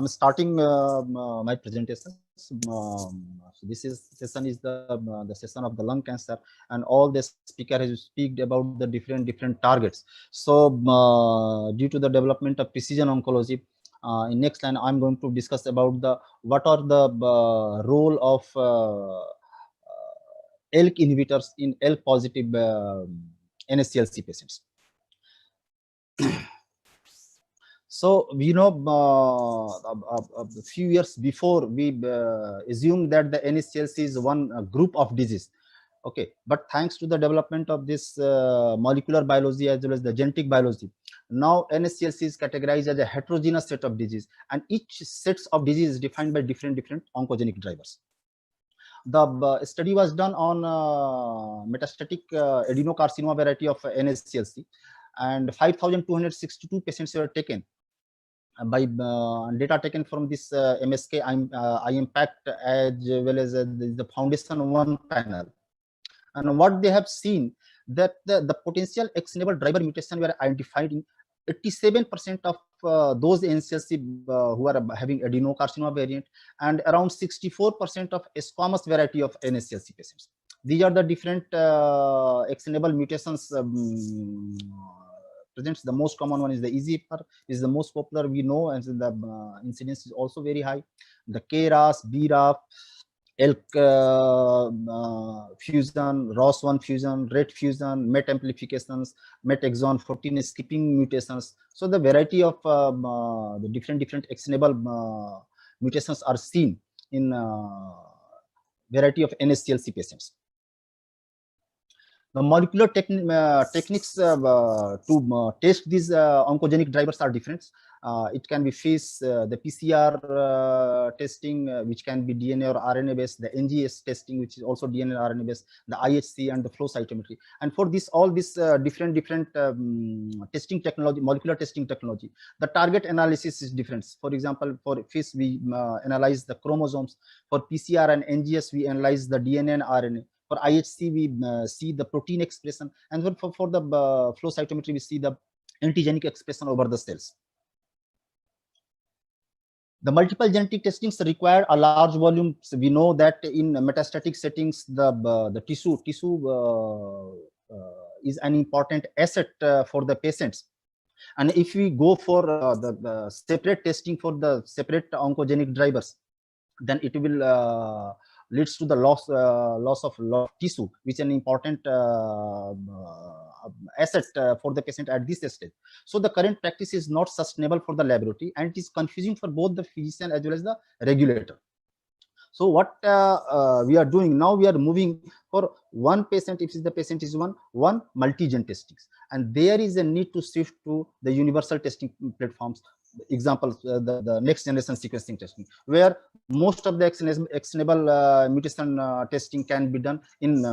I'm starting my presentation. So this is session is the session of the lung cancer, and all the speaker has speak about the different targets. So due to the development of precision oncology, in next line I'm going to discuss about the what are the role of ALK inhibitors in ALK positive NSCLC patients. So we know a few years before we assumed that the NSCLC is one group of disease. Okay, but thanks to the development of this molecular biology as well as the genetic biology, now NSCLC is categorized as a heterogeneous set of disease, and each sets of disease is defined by different oncogenic drivers. The study was done on metastatic adenocarcinoma variety of NSCLC, and 5,262 patients were taken by data taken from this MSK impact as well as the Foundation 1 panel. And what they have seen that the potential X-enabled driver mutation were identified in 87% of those NSCLC who are having adenocarcinoma variant, and around 64% of squamous variety of NSCLC patients. These are the different X-enabled mutations presents. The most common one is the EGFR, is the most popular we know, and the incidence is also very high. The KRAS, BRAF, ALK fusion, ROS1 fusion, RET fusion, MET amplifications, MET exon 14 skipping mutations. So the variety of the different X-enabled mutations are seen in variety of NSCLC patients. The molecular techniques to test these oncogenic drivers are different. It can be the PCR testing, which can be DNA or RNA based, the NGS testing, which is also DNA or RNA based, the IHC, and the flow cytometry. And for this, all this different testing technology, molecular testing technology, the target analysis is different. For example, for FISH, we analyze the chromosomes. For PCR and NGS, we analyze the DNA and RNA. For IHC, we see the protein expression, and for the flow cytometry, we see the antigenic expression over the cells. The multiple genetic testings require a large volume. So we know that in metastatic settings, the tissue is an important asset for the patients. And if we go for the separate testing for the separate oncogenic drivers, then it will leads to the loss of tissue, which is an important asset for the patient at this stage. So the current practice is not sustainable for the laboratory, and it is confusing for both the physician as well as the regulator. So what we are doing now, we are moving for one patient, if the patient is one multi-gen testings, and there is a need to shift to the universal testing platforms. Examples, the next generation sequencing testing, where most of the X-enable mutation testing can be done in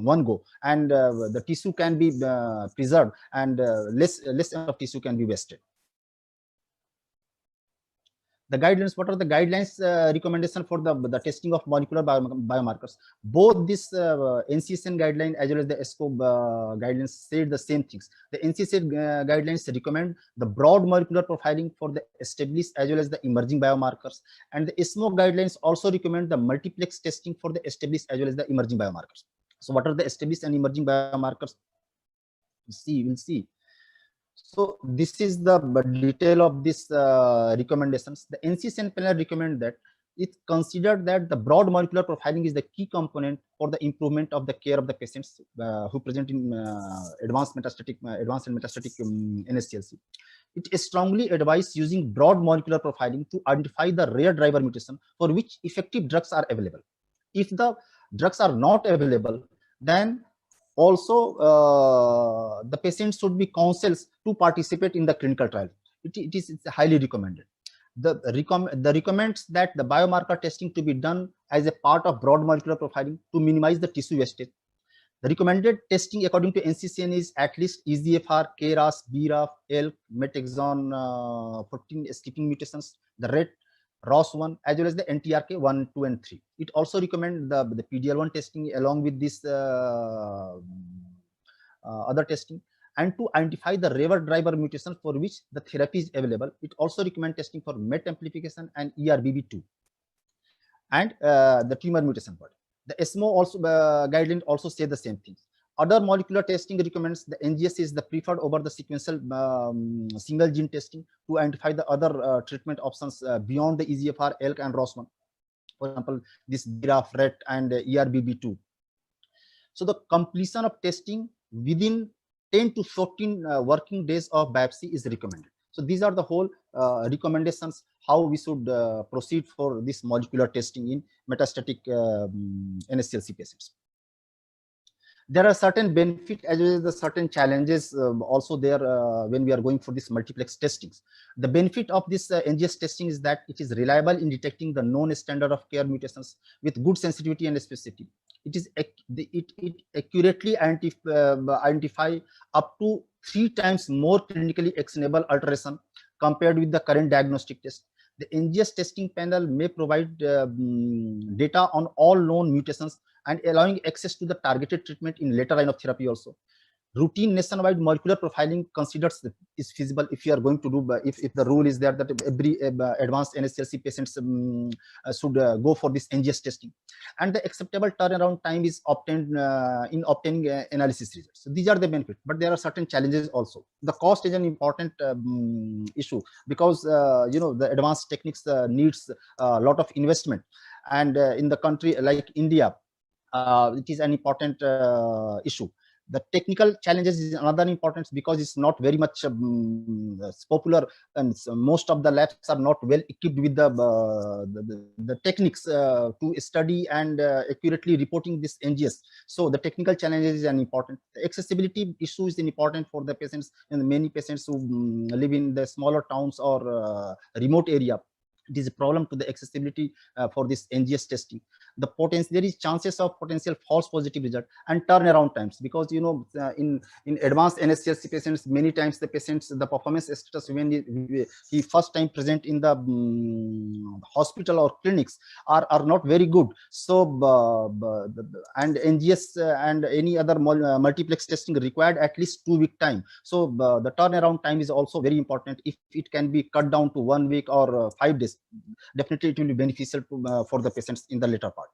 one go, and the tissue can be preserved, and less of tissue can be wasted. The guidelines, what are the guidelines recommendation for the testing of molecular biomarkers? Both this NCCN guideline as well as the ESCO guidelines say the same things. The NCCN guidelines recommend the broad molecular profiling for the established as well as the emerging biomarkers, and the ESMO guidelines also recommend the multiplex testing for the established as well as the emerging biomarkers. So what are the established and emerging biomarkers? We'll see. So this is the detail of this recommendations. The NCCN panel recommend that it's considered that the broad molecular profiling is the key component for the improvement of the care of the patients who present in advanced and metastatic NSCLC. It strongly advises using broad molecular profiling to identify the rare driver mutation for which effective drugs are available. If the drugs are not available, then also the patients should be counseled to participate in the clinical trial. It's highly recommended. The recommends that the biomarker testing to be done as a part of broad molecular profiling to minimize the tissue wastage. The recommended testing according to NCCN is at least EGFR, KRAS, BRAF, ALK, MET exon 14 skipping mutations, the RET, ROS1, as well as the NTRK 1, 2, and 3. It also recommends the PDL1 testing along with this other testing. And to identify the river driver mutation for which the therapy is available, it also recommends testing for MET amplification and ERBB2 and the tumor mutation body. The ESMO also guideline also say the same things. Other molecular testing recommends the NGS is the preferred over the sequential single gene testing to identify the other treatment options beyond the EGFR, ALK, and ROS1. For example, this BRAF, RET, and ERBB2. So the completion of testing within 10 to 14 working days of biopsy is recommended. So these are the whole recommendations how we should proceed for this molecular testing in metastatic NSCLC patients. There are certain benefits as well as the certain challenges also there when we are going for this multiplex testings. The benefit of this NGS testing is that it is reliable in detecting the known standard of care mutations with good sensitivity and specificity. It accurately identify up to 3 times more clinically actionable alteration compared with the current diagnostic test. The NGS testing panel may provide data on all known mutations and allowing access to the targeted treatment in later line of therapy also. Routine nationwide molecular profiling considers is feasible if you are going to do, if the rule is there that every advanced NSCLC patients should go for this NGS testing. And the acceptable turnaround time is obtained in obtaining analysis results. So these are the benefits, but there are certain challenges also. The cost is an important issue because the advanced techniques needs a lot of investment, and in the country like India, it is an important issue. The technical challenges is another importance because it's not very much popular, and most of the labs are not well equipped with the techniques to study and accurately reporting this NGS. So the technical challenges is an important. The accessibility issue is important for the patients, and many patients who live in the smaller towns or remote area. It is a problem to the accessibility for this NGS testing. The potential, there is chances of potential false positive result and turnaround times, because in advanced NSCLC patients, many times the patients, the performance status when he first time present in the hospital or clinics are not very good. So and NGS and any other multiplex testing required at least 2-week time. So the turnaround time is also very important. If it can be cut down to 1 week or 5 days, definitely it will be beneficial to, for the patients in the later part.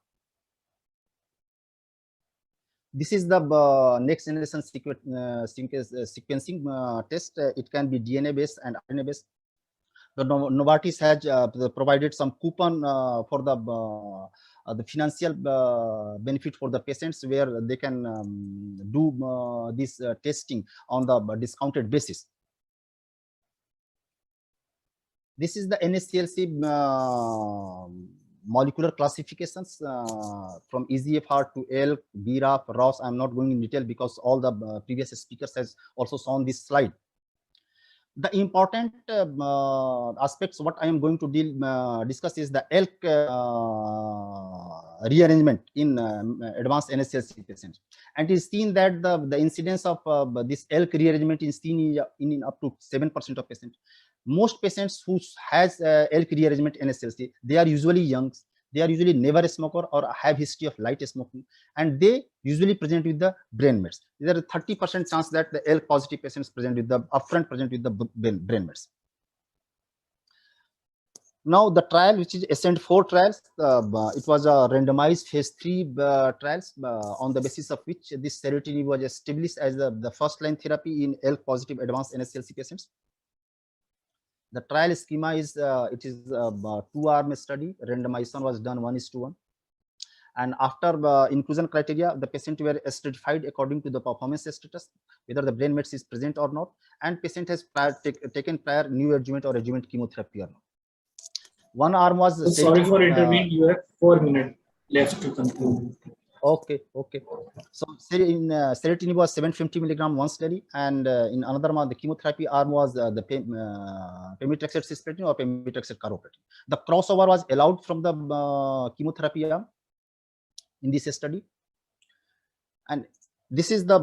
This is the next generation sequencing test. It can be DNA based and RNA based. The Novartis has provided some coupon for the financial benefit for the patients, where they can do this testing on the discounted basis. This is the NSCLC molecular classifications from EGFR to ALK, BRAF, ROS. I'm not going in detail because all the previous speakers has also shown this slide. The important aspects what I am going to discuss is the ALK rearrangement in advanced NSCLC patients, and it is seen that the incidence of this ALK rearrangement is seen in up to 7% of patients. Most patients who has ALK rearrangement NSCLC, they are usually young, they are usually never a smoker or have history of light smoking, and they usually present with the brain mets. There is a 30% chance that the ALK positive patients present with the brain mets. Now the trial, which is ASCENT-4 trials, it was a randomized phase 3 trials on the basis of which this CERITINIB was established as the first line therapy in ALK positive advanced NSCLC patients. The trial schema is it is a 2-arm study. Randomization was done 1:1, and after inclusion criteria, the patient were stratified according to the performance status, whether the brain mets is present or not, and patient has taken prior neoadjuvant or adjuvant chemotherapy or not. One arm was sorry for intervening. You have 4 minutes left to conclude. Okay. So in CERITINIB was 750 milligram once daily, and in another month the chemotherapy arm was the pemetrexed cisplatin or pemetrexed carboplatin. The crossover was allowed from the chemotherapy arm in this study, and this is the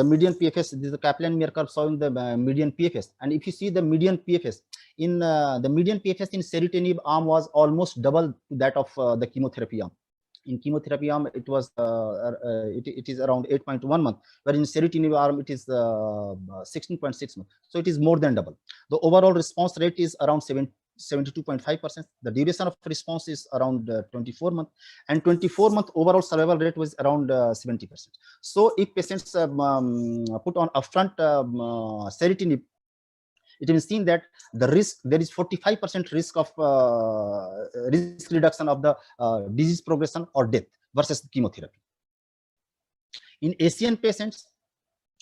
median PFS. This is the Kaplan-Meier curve showing the median PFS, and if you see the median PFS in the median PFS in CERITINIB arm was almost double that of the chemotherapy arm. In chemotherapy arm, it was it is around 8.1 month, where in CERITINIB arm it is 16.6 months. So it is more than double. The overall response rate is around 72.5%. The duration of response is around 24 months, and 24-month overall survival rate was around 70%. So if patients put on upfront CERITINIB, it is seen that the risk, there is 45% risk of risk reduction of the disease progression or death versus chemotherapy. In Asian patients,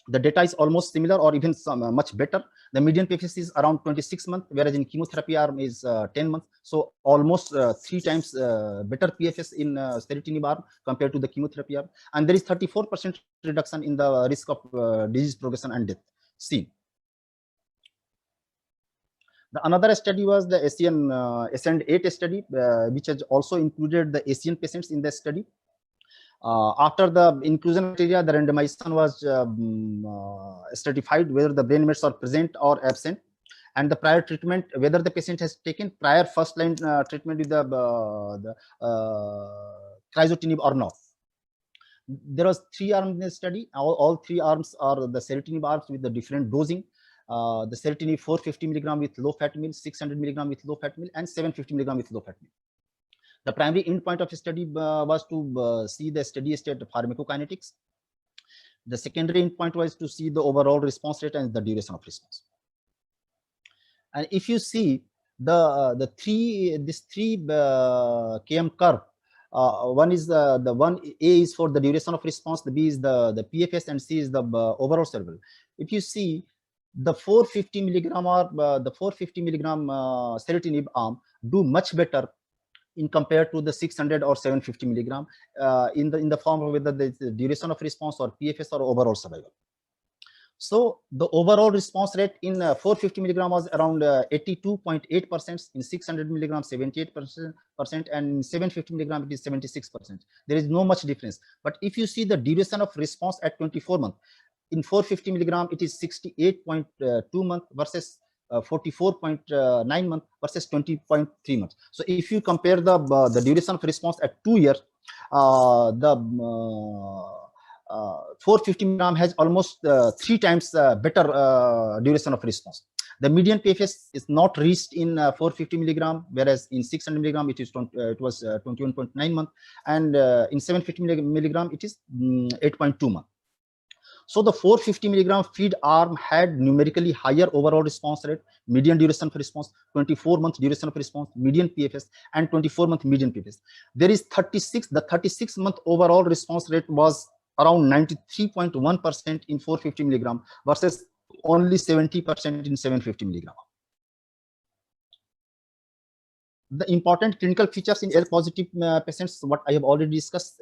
the data is almost similar or even some, much better. The median PFS is around 26 months, whereas in chemotherapy arm is 10 months. So almost 3 times better PFS in CERITINIB arm compared to the chemotherapy arm. And there is 34% reduction in the risk of disease progression and death seen. The another study was the ASEAN ASCEND-8 study, which has also included the Asian patients in the study. After the inclusion criteria, the randomization was stratified whether the brain mets are present or absent, and the prior treatment, whether the patient has taken prior first-line treatment with the crizotinib or not. There was 3 arms in the study. All 3 arms are the CERITINIB arms with the different dosing. The CERITINIB 450 mg with low fat meal, 600 mg with low fat meal, and 750 mg with low fat meal. The primary endpoint of the study was to see the steady state pharmacokinetics. The secondary endpoint was to see the overall response rate and the duration of response. And if you see the three KM curve, one is the one A is for the duration of response, the B is the PFS, and C is the overall survival. If you see the 450 milligram or the 450 milligram CERITINIB arm do much better in compared to the 600 or 750 milligram in the form of whether the duration of response or PFS or overall survival. So the overall response rate in 450 milligram was around 82.8%, in 600 milligram 78%, and in 750 milligram it is 76%. There is no much difference. But if you see the duration of response at 24 months, in 450 milligram it is 68.2 months versus 44.9 months versus 20.3 months. So if you compare the duration of response at 2 years, the 450 milligram has almost 3 times better duration of response. The median PFS is not reached in 450 milligram, whereas in 600 milligram it is it was 21.9 months, and in 750 milligram it is 8.2 months. So the 450 milligram feed arm had numerically higher overall response rate, median duration of response, 24 months duration of response, median PFS, and 24-month median PFS. There is the 36-month overall response rate was around 93.1% in 450 milligram versus only 70% in 750 milligram. The important clinical features in ALK positive patients, what I have already discussed,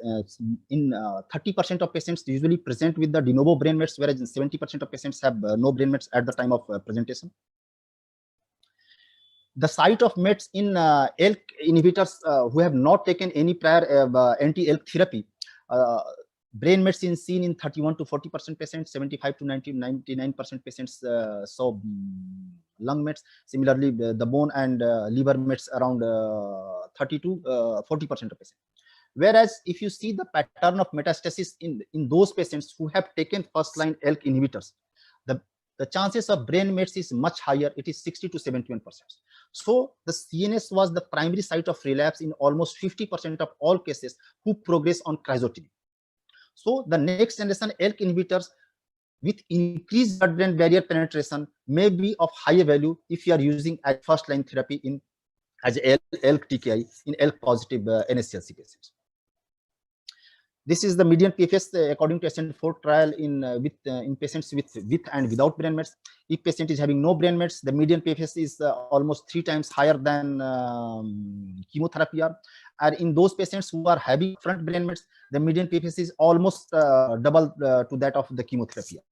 in 30% of patients usually present with the de novo brain mets, whereas in 70% of patients have no brain mets at the time of presentation. The site of mets in ALK inhibitors who have not taken any prior anti-ALK therapy, brain mets is seen in 31 to 40% patients, 75 to 99% patients saw lung mets. Similarly, the bone and liver mets around 30 to 40% of patients. Whereas if you see the pattern of metastasis in those patients who have taken first-line ALK inhibitors, the chances of brain mets is much higher. It is 60 to 71%. So the CNS was the primary site of relapse in almost 50% of all cases who progress on crizotinib. So the next generation ALK inhibitors with increased blood-brain barrier penetration may be of higher value if you are using as first-line therapy as ALK TKI in ALK positive NSCLC cases. This is the median PFS according to ASCEND-4 trial in patients with and without brain mets. If patient is having no brain mets, the median PFS is almost 3 times higher than chemotherapy arm. And in those patients who are having front brain mets, the median PFS is almost double to that of the chemotherapy arm.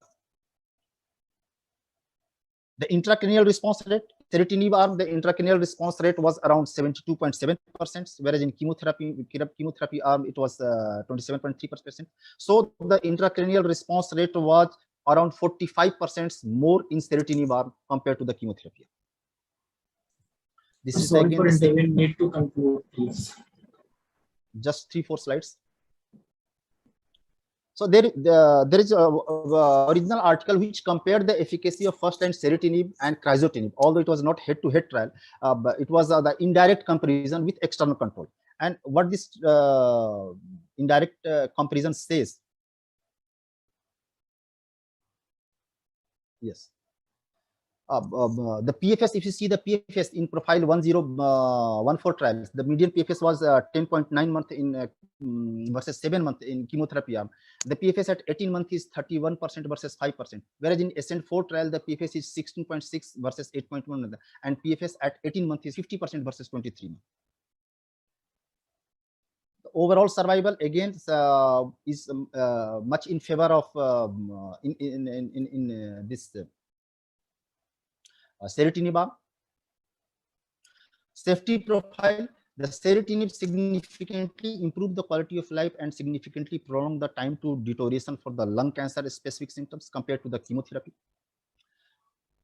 The intracranial response rate, CERITINIB arm, the intracranial response rate was around 72.7%, whereas in chemotherapy arm it was 27.3%. So the intracranial response rate was around 45% more in CERITINIB arm compared to the chemotherapy arm. This is sorry again for intervening. Need to conclude, please. Just 3-4 slides. So there is a original article which compared the efficacy of first-line CERITINIB and crizotinib, although it was not head-to-head trial, but it was the indirect comparison with external control. And what this indirect comparison says, yes. The PFS, if you see the PFS in profile 1014 trials, the median PFS was 10.9 months in versus 7 months in chemotherapy arm. The PFS at 18 months is 31% versus 5%, whereas in ASCENT-4 trial, the PFS is 16.6 versus 8.1, and PFS at 18 months is 50% versus 23 months. The overall survival again is much in favor of this CERITINIB. Safety profile, the CERITINIB significantly improved the quality of life and significantly prolonged the time to deterioration for the lung cancer specific symptoms compared to the chemotherapy.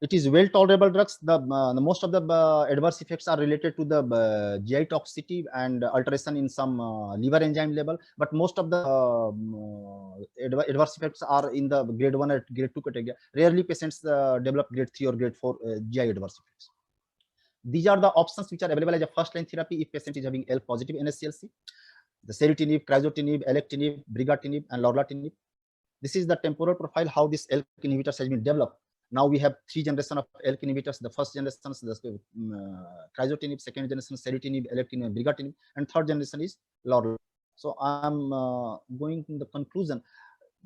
It is well tolerable drugs. The most of the adverse effects are related to the GI toxicity and alteration in some liver enzyme level, but most of the adverse effects are in the grade 1 or grade 2 category. Rarely patients develop grade 3 or grade 4 GI adverse effects. These are the options which are available as a first-line therapy if patient is having ALK+ NSCLC. The CERITINIB, crizotinib, alectinib, brigatinib, and lorlatinib. This is the temporal profile how this ALK inhibitors has been developed. Now we have 3 generations of ALK inhibitors. The first generation is the crizotinib, second generation CERITINIB, alectinib, and brigatinib, and third generation is lorlatinib. So I'm going to the conclusion.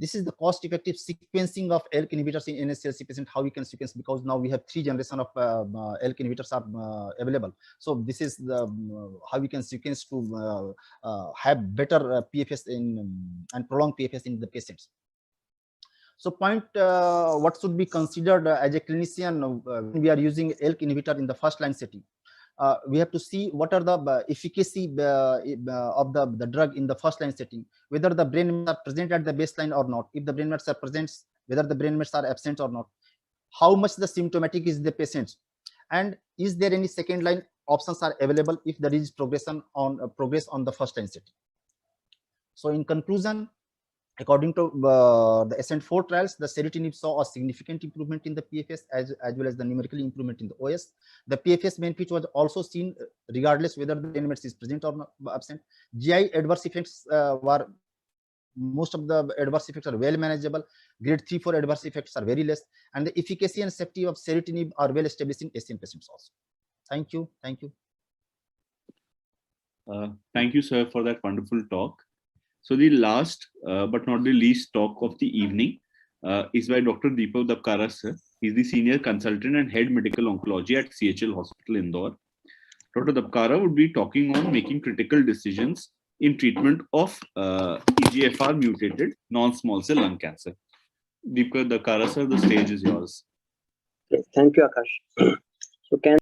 This is the cost-effective sequencing of ALK inhibitors in NSCLC patient, how we can sequence, because now we have 3 generations of ALK inhibitors are available. So this is the how we can sequence to have better PFS and prolonged PFS in the patients. So point, what should be considered as a clinician when we are using ALK inhibitor in the first-line setting? We have to see what are the efficacy of the drug in the first-line setting, whether the brain mets are present at the baseline or not. If the brain mets are present, whether the brain mets are absent or not. How much the symptomatic is the patient, and is there any second-line options are available if there is progress on the first-line setting. So in conclusion, according to the ASCENT-4 trials, the CERITINIB saw a significant improvement in the PFS as well as the numerical improvement in the OS. The PFS benefit was also seen regardless whether the brain mets is present or not, absent. GI adverse effects were, most of the adverse effects are well manageable. Grade 3-4 adverse effects are very less, and the efficacy and safety of CERITINIB are well established in ASCENT patients also. Thank you. Thank you. Thank you, sir, for that wonderful talk. So the last but not the least talk of the evening is by Dr. Deepak Dapkara, sir. He's the Senior Consultant and Head Medical Oncology at CHL Hospital, Indore. Dr. Dapkara would be talking on making critical decisions in treatment of EGFR mutated non-small cell lung cancer. Deepak Dapkara, sir, the stage is yours. Thank you, Akash. So can